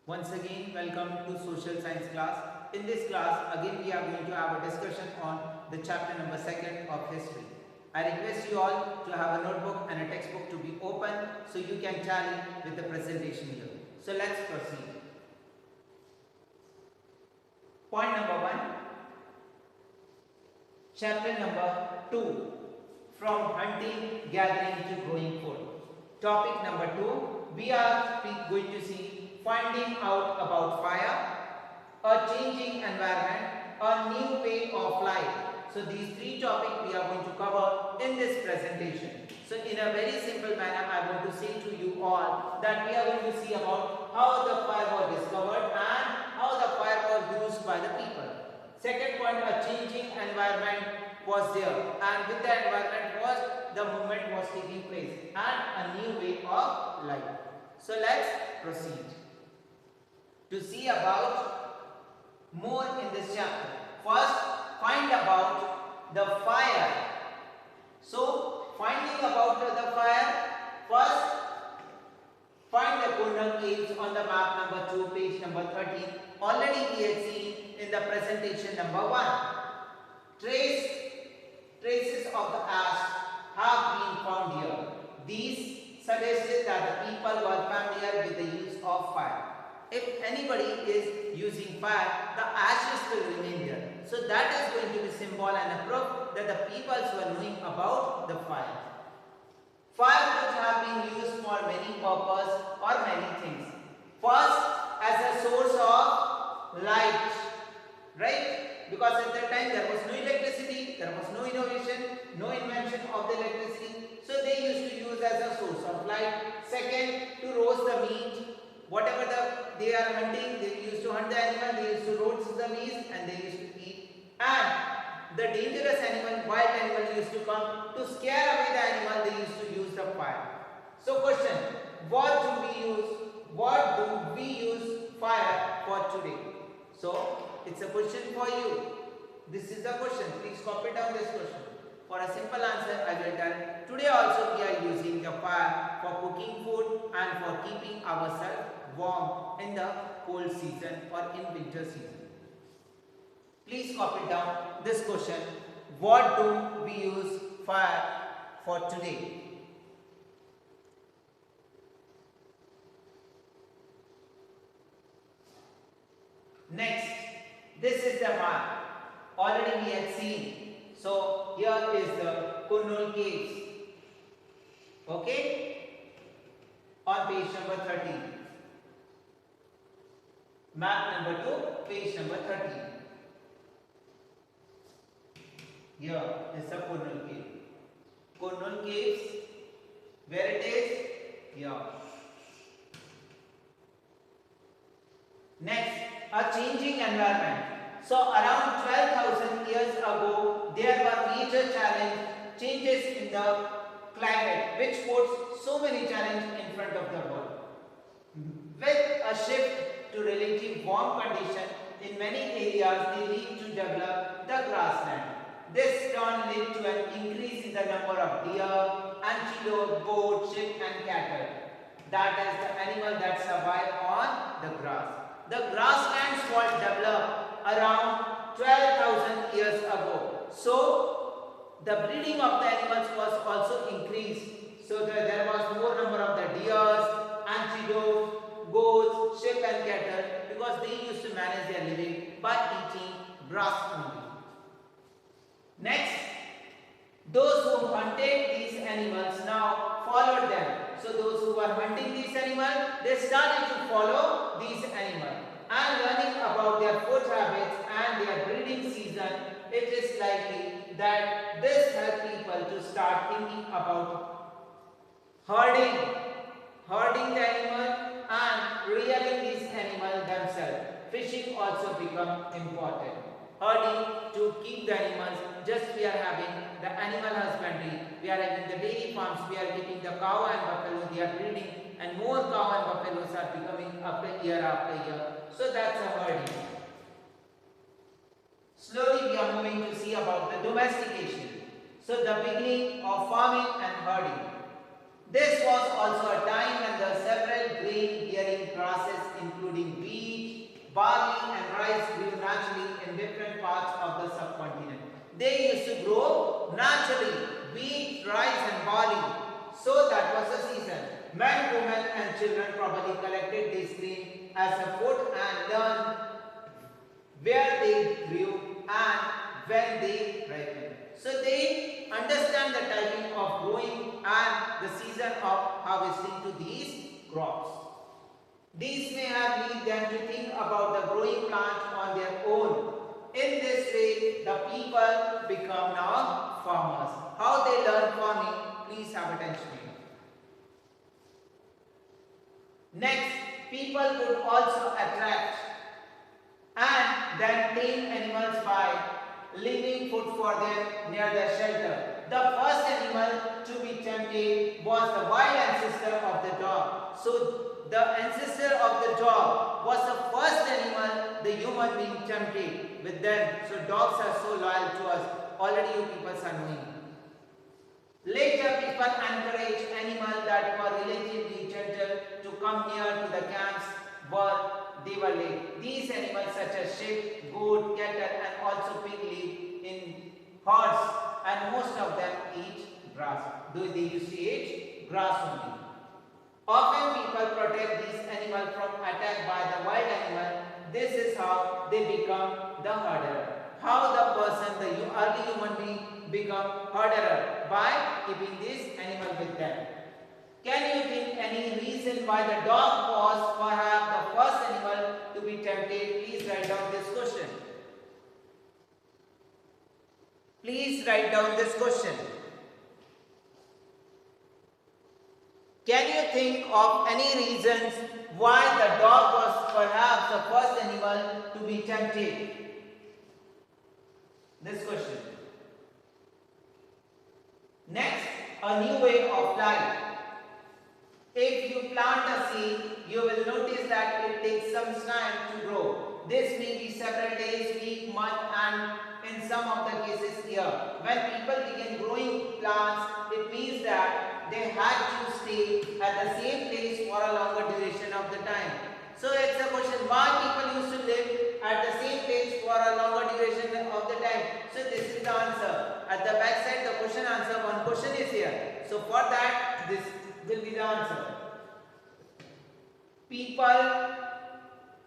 Once again, welcome to social science class. In this class, again we are going to have a discussion on the chapter number 2 of history. I request you all to have a notebook and a textbook to be open so you can tally with the presentation here. So let's proceed. Point number 1, chapter number 2, from hunting, gathering to growing food. Topic number 2, we are going to see finding out about fire, a changing environment, a new way of life. So these three topics we are going to cover in this presentation. So in a very simple manner, I want to say to you all that we are going to see about how the fire was discovered and how the fire was used by the people. Second point, a changing environment was there, and with the environment was the movement was taking place and a new way of life. So let's proceed to see about more in this chapter. First, find about the fire. So, finding about the fire, first find the Kurnal caves on the map number 2, page number 13. Already we had seen in the presentation number 1. Traces of the ash have been found here. These suggested that the people were familiar with the use of fire. If anybody is using fire, the ashes will remain there. So that is going to be symbol and a proof that the peoples were knowing about the fire. Fire would have been used for many purposes or many things. First, as a source of light, right? Because at that time there was no electricity, there was no innovation, no invention of the electricity. So they used to use as a source of light. Second, to roast the meat. Whatever they are hunting, they used to hunt the animal, they used to roast the meat and they used to eat. And the dangerous animal, wild animal used to come to scare away the animal, they used to use the fire. So question, what do we use fire for today? So it's a question for you. This is the question. Please copy down this question. For a simple answer, I will tell. Today also we are using the fire for cooking food and for keeping ourselves warm in the cold season or in winter season. Please copy down this question. What do we use fire for today? Next, this is the map. Already we had seen. So here is the Kurnal caves. Okay? On page number 13. Map number 2, page number 13. Here is the Kurnal cave. Kurnal caves, where it is? Here. Next, a changing environment. So around 12,000 years ago, there were major changes in the climate, which puts so many challenges in front of the world. With a shift to relative warm condition in many areas, they lead to develop the grassland. This turn led to an increase in the number of deer, antelope, goat, sheep and cattle. That is the animal that survive on the grass. The grasslands were developed around 12,000 years ago. So the breeding of the animals was also increased. So there was more number of the deers, antelope, goats, sheep and cattle, because they used to manage their living by eating grass only. Next, those who hunted these animals now followed them. So those who were hunting these animals, they started to follow these animals and learning about their food habits and their breeding season. It is likely that this helped people to start thinking about herding the animal and rearing these animals themselves. Fishing also become important. Herding to keep the animals. Just we are having the animal husbandry, we are having the dairy farms, we are keeping the cow and buffalo, they are breeding, and more cow and buffaloes are becoming after year. So that's a herding. Slowly we are moving to see about the domestication. So the beginning of farming and herding. This was also a time when the several grain bearing grasses including different parts of the subcontinent. They used to grow naturally, wheat, rice and barley. So that was the season. Men, women and children probably collected this grain as a food and learned where they grew and when they ripened. So they understand the timing of growing and the season of harvesting to these crops. These may have led them to think about the growing plant on their own. In this way, the people become now farmers. How they learn farming? Please have attention here. Next, people could also attract and then tame animals by leaving food for them near their shelter. The first animal to be tempted was the wild ancestor of the dog. So the ancestor of the dog was the first animal the human being tempted with them. So dogs are so loyal to us. Already you people are knowing. Later people encouraged animals that were relatively gentle to come near to the camps where they were laid. These animals such as sheep, goat, cattle and also pig live in herds and most of them eat grass. Though they used to eat grass only. Often people protect these animals from attack by the wild animal. This is how they become the herder. How the person, the early human being become herder? By keeping this animal with them. Can you think any reason why the dog was perhaps the first animal to be tempted? Please write down this question. Please write down this question. Can you think of any reasons why the dog was perhaps the first animal to be tempted? This question. Next, a new way of life. If you plant a seed, you will notice that it takes some time to grow. This may be several days, week, month and in some of the cases year. When people begin growing plants, it means that they had to stay at the same place for a longer duration of the time. So it's a question, why people used to live at the same place for a longer duration of the time? So this is the answer. At the back side, the question answer, one question is here. So for that, this will be the answer. People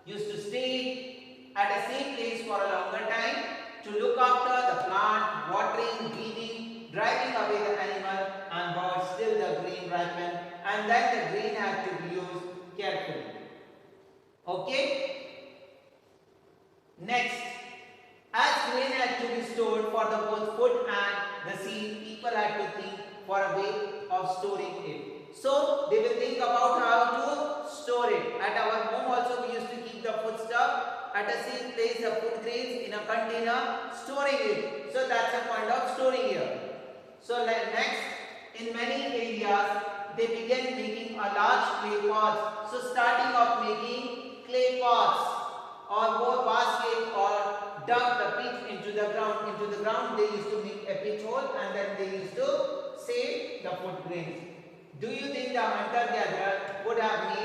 used to stay at the same place for a longer time to look after the plant, watering, weeding, driving away the animal and birds till the grain ripened, and then the grain had to be used carefully. Okay? Next, as grain had to be stored for the both food and the seed, people had to think for a way of storing it. So they will think about how to store it. At our home also we used to keep the food stuff at the same place, the food grains in a container, storing it. So that's a point of storing here. So next, in many areas they began making a large clay pots. So starting of making clay pots or more basket or dug the pit into the ground. Into the ground they used to make a pit hole and then they used to save the food grains. Do you think the hunter-gatherer would have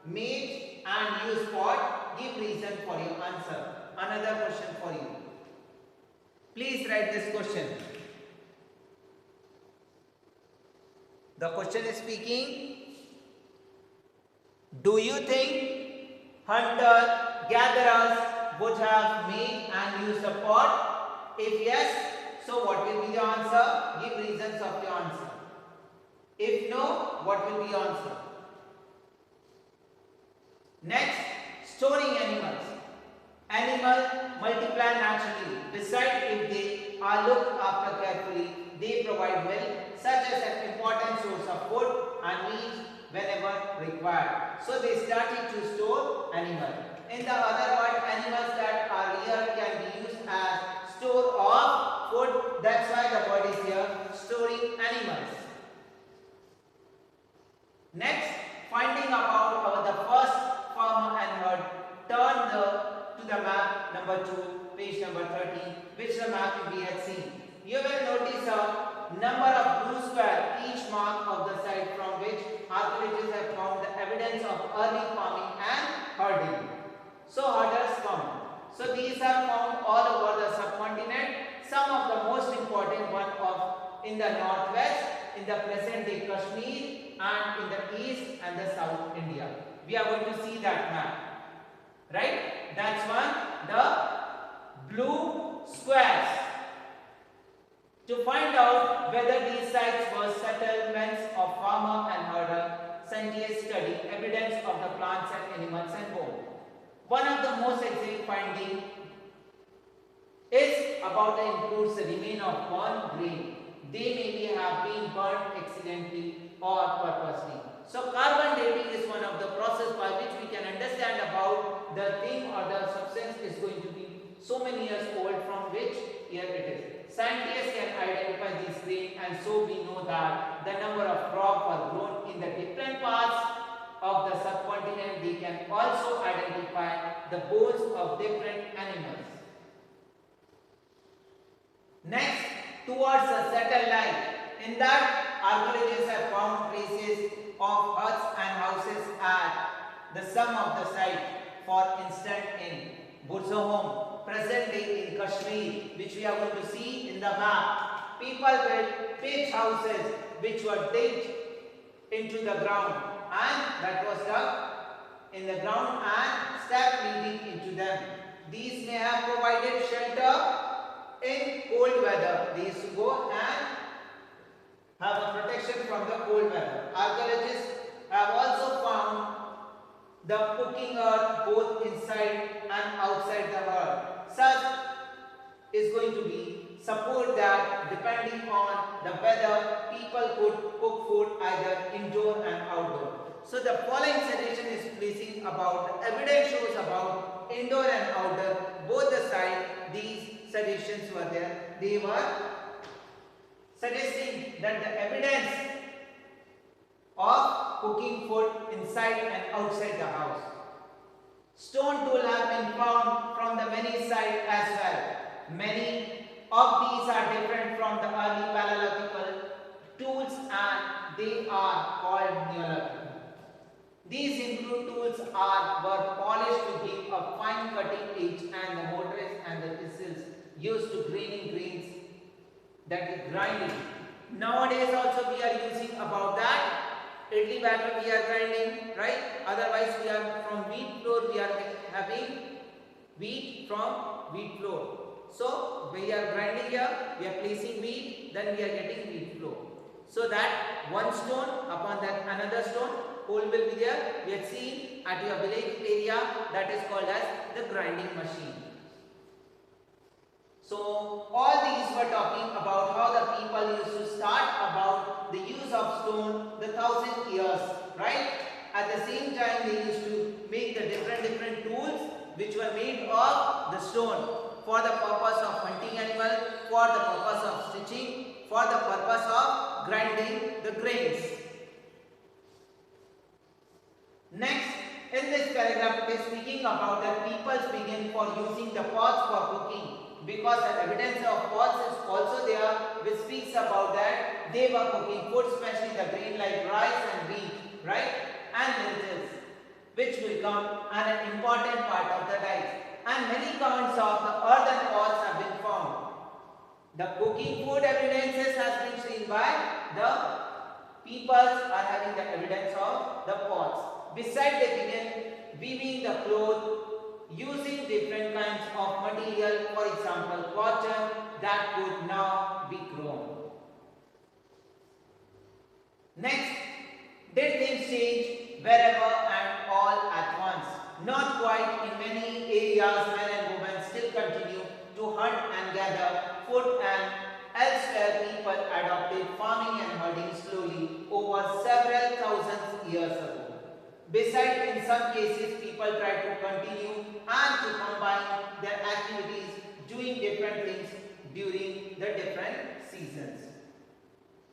made and used pot? Give reason for your answer. Another question for you. Please write this question. The question is speaking. Do you think hunter-gatherers would have made and used a pot? If yes, so what will be the answer? Give reasons of your answer. If no, what will be your answer? Next, storing animals. Animals multiply naturally. Besides, if they are looked after carefully, they provide milk, such as an important source of food and meat whenever required. So they started to store animals. In the other word, animals that are reared can be used as store of food. That's why the word is here, storing animals. Next, finding about the first farmer and herd. Turn to the map number 2, page number 13, which the map we had seen. You will notice a number of blue squares, each mark of the site from which archaeologists have found the evidence of early farming and herding. So herders come. So these are found all over the subcontinent. Some of the most important one of in the northwest, in the present day Kashmir, and in the east and the south India. We are going to see that map. Right? That's one. The blue squares. To find out whether these sites were settlements of farmer and herder, scientists study evidence of the plants and animals and bone. One of the most exact findings is about the includes the remain of burnt grain. They maybe have been burnt accidentally or purposely. So carbon dating is one of the process by which we can understand about the thing or the substance is going to be so many years old from which year it is. Scientists can identify these grain, and so we know that the number of crops were grown in the different parts of the subcontinent. They can also identify the bones of different animals. Next, towards the satellite. In that, archaeologists have found traces of huts and houses at the some of the site. For instance, in Burzahom, present day in Kashmir, which we are going to see in the map. People built pitch houses which were digged into the ground, and that was dug in the ground and steps leading into them. These may have provided shelter in cold weather. They used to go and have a protection from the cold weather. Archaeologists have also found the cooking earth both inside and outside the earth. Such is going to be support that depending on the weather, people could cook food either indoor and outdoor. So the following suggestion is placing about the evidence shows about indoor and outdoor both the side. These suggestions were there. They were suggesting that the evidence of cooking food inside and outside the house. Stone tools have been found from the many sites as well. Many of these are different from the early Paleolithic tools, and they are called Neolithic. These include tools were polished to give a fine cutting edge, and the mortars and the chisels used to graining grains, that is grinding. Nowadays also we are using about that. Idli batter we are grinding, right? Otherwise we are from wheat flour, we are having wheat from wheat flour. So we are grinding here, we are placing wheat, then we are getting wheat flour. So that one stone upon that another stone, hole will be there. We are seeing at your village area, that is called as the grinding machine. So all these were talking about how the people used to start about the use of stone the 1,000 years, right? At the same time they used to make the different tools which were made of the stone for the purpose of hunting animal, for the purpose of stitching, for the purpose of grinding the grains. Next, in this paragraph it is speaking about that people begin for using the pots for cooking, because the evidence of pots is also there which speaks about that they were cooking food, especially the grain like rice and wheat, right, and lentils, which will come an important part of the diet. And many counts of the earthen pots have been found. The cooking food evidences has been seen by the peoples are having the evidence of the pots. Besides, they began weaving the cloth using different kinds of material, for example cotton, that could now be grown. Next, did things change wherever and all at once? Not quite. In many areas men and women still continue to hunt and gather food, and elsewhere people adopted farming and herding slowly over several thousand years ago. Besides, in some cases people try to continue and to combine their activities, doing different things during the different seasons.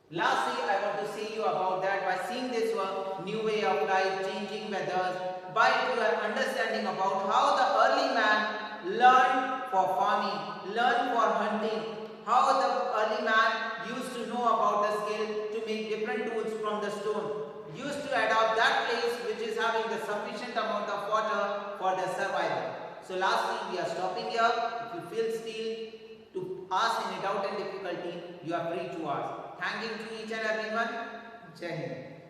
Lastly, I want to say you about that by seeing this new way of life, changing weathers, by your understanding about how the early man learned for farming, learned for hunting, how the early man used to know about the skill to make different tools from the stone, used to adopt that place which is having the sufficient amount of water for the survival. So So lastly, we are stopping here. If you feel still to ask any doubt and difficulty, you are free to ask. Thanking to each and everyone. Jai Hind.